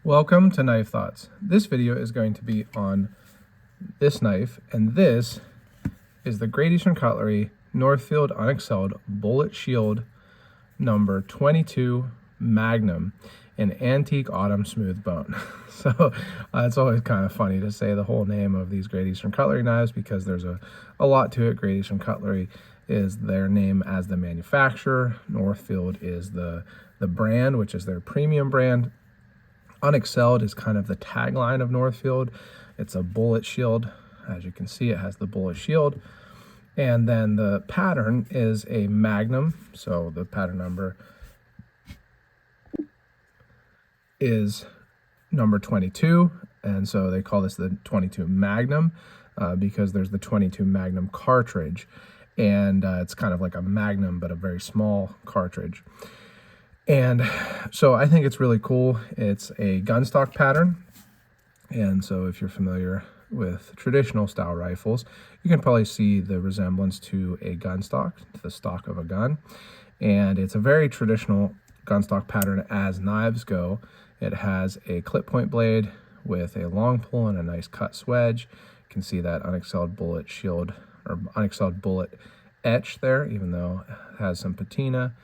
Welcome to Knife Thoughts. This video is going to be on this knife, and this is the Great Eastern Cutlery Northfield Unexcelled Bullet Shield number 22 Magnum, an antique autumn smooth bone. So it's always kind of funny to say the whole name of these Great Eastern Cutlery knives because there's a lot to it. Great Eastern Cutlery is their name as the manufacturer. Northfield is the brand, which is their premium brand. Unexcelled is kind of the tagline of Northfield. It's a bullet shield. As you can see, it has the bullet shield. And then the pattern is a Magnum. So the pattern number is number 22. And so they call this the 22 Magnum because there's the 22 Magnum cartridge. And it's kind of like a Magnum, but a very small cartridge. And so I think it's really cool. It's a gun stock pattern. And so if you're familiar with traditional style rifles, you can probably see the resemblance to a gun stock, to the stock of a gun. And it's a very traditional gun stock pattern as knives go. It has a clip point blade with a long pull and a nice cut swedge. You can see that unexcelled bullet shield or unexcelled bullet etch there, even though it has some patina.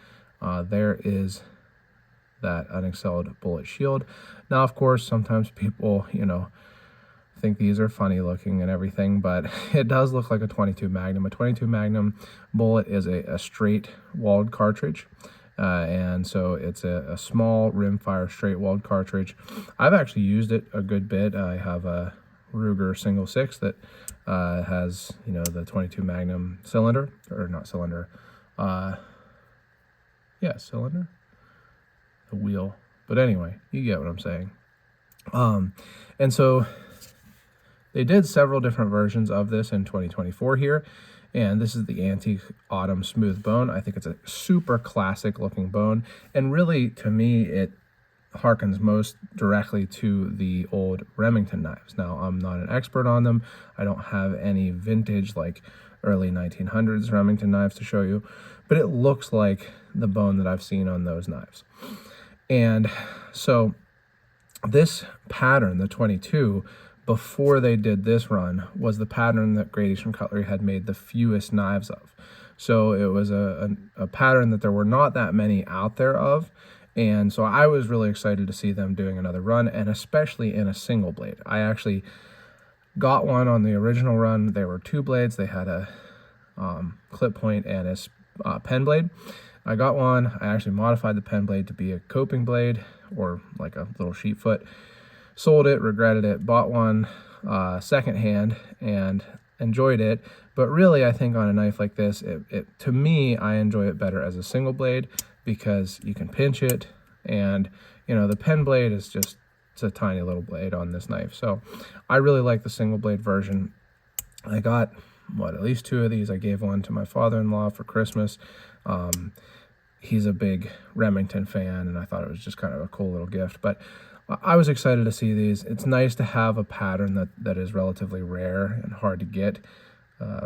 There is that unexcelled bullet shield. Now, of course, sometimes people, think these are funny looking and everything, but it does look like a 22 Magnum. A 22 Magnum bullet is a straight walled cartridge. And so it's a small rimfire straight walled cartridge. I've actually used it a good bit. I have a Ruger single six that has, the 22 Magnum cylinder, or not cylinder. Yeah, cylinder. The wheel. But anyway, you get what I'm saying. And so they did several different versions of this in 2024 here. And this is the antique autumn smooth bone. I think it's a super classic looking bone. And really, to me, it harkens most directly to the old Remington knives. Now, I'm not an expert on them. I don't have any vintage, like early 1900s Remington knives to show you, but it looks like the bone that I've seen on those knives. And so this pattern, the 22, before they did this run, was the pattern that Great Eastern Cutlery had made the fewest knives of. So it was a pattern that there were not that many out there of. And so I was really excited to see them doing another run, and especially in a single blade. I actually got one on the original run. There were two blades. They had a clip point and a pen blade. I got one. I actually modified the pen blade to be a coping blade or like a little sheep foot. Sold it, regretted it, bought one secondhand and enjoyed it. But really, I think on a knife like this, to me, I enjoy it better as a single blade because you can pinch it, and the pen blade is just, it's a tiny little blade on this knife. So I really like the single blade version. I got at least two of these. I gave one to my father-in-law for Christmas. He's a big Remington fan, and I thought it was just kind of a cool little gift. But I was excited to see these. It's nice to have a pattern that is relatively rare and hard to get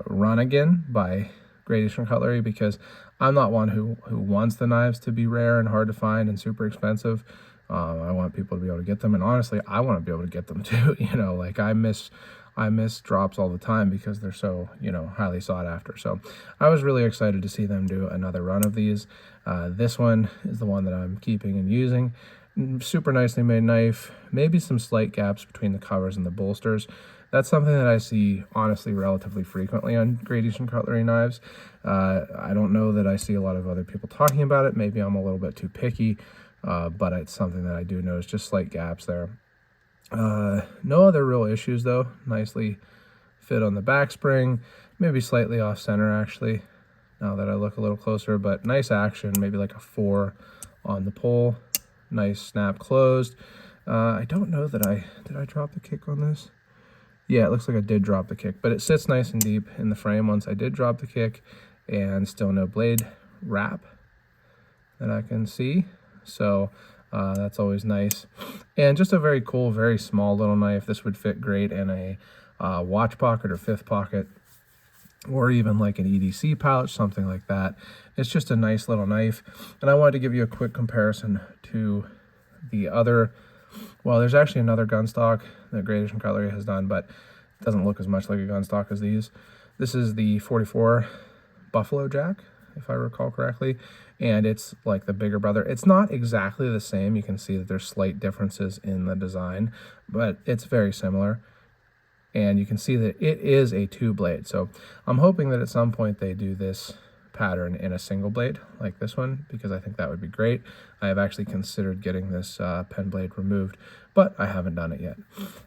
run again by Great Eastern Cutlery, because I'm not one who wants the knives to be rare and hard to find and super expensive. I want people to be able to get them, and honestly, I want to be able to get them too. Like I miss drops all the time because they're so, highly sought after. So I was really excited to see them do another run of these. This one is the one that I'm keeping and using. Super nicely made knife, maybe some slight gaps between the covers and the bolsters. That's something that I see, honestly, relatively frequently on Great Eastern Cutlery knives. I don't know that I see a lot of other people talking about it. Maybe I'm a little bit too picky, but it's something that I do notice, just slight gaps there. No other real issues though. Nicely fit on the back spring, maybe slightly off center actually, now that I look a little closer, but nice action, maybe like a 4 on the pull. Nice snap closed. I don't know that did I drop the kick on this? Yeah, it looks like I did drop the kick, but it sits nice and deep in the frame once I did drop the kick, and still no blade wrap that I can see. So that's always nice. And just a very cool, very small little knife. This would fit great in a watch pocket or fifth pocket, or even like an EDC pouch, something like that. It's just a nice little knife. And I wanted to give you a quick comparison to the other well, there's actually another gun stock that Great Asian Cutlery has done, but it doesn't look as much like a gun stock as these. This is the 44 Buffalo Jack, if I recall correctly, and it's like the bigger brother. It's not exactly the same. You can see that there's slight differences in the design, but it's very similar. And you can see that it is a 2-blade. So I'm hoping that at some point they do this pattern in a single blade like this one, because I think that would be great. I have actually considered getting this pen blade removed, but I haven't done it yet.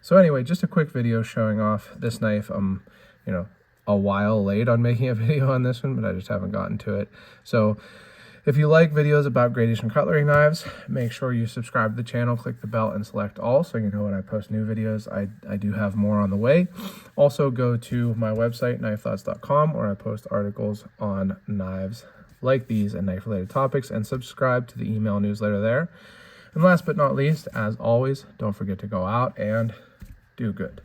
So anyway, just a quick video showing off this knife. I'm, you know, a while late on making a video on this one, but I just haven't gotten to it. So if you like videos about Great Asian Cutlery knives, make sure you subscribe to the channel, click the bell, and select all so you know when I post new videos. I do have more on the way. Also, go to my website, knifethoughts.com, where I post articles on knives like these and knife-related topics, and subscribe to the email newsletter there. And last but not least, as always, don't forget to go out and do good.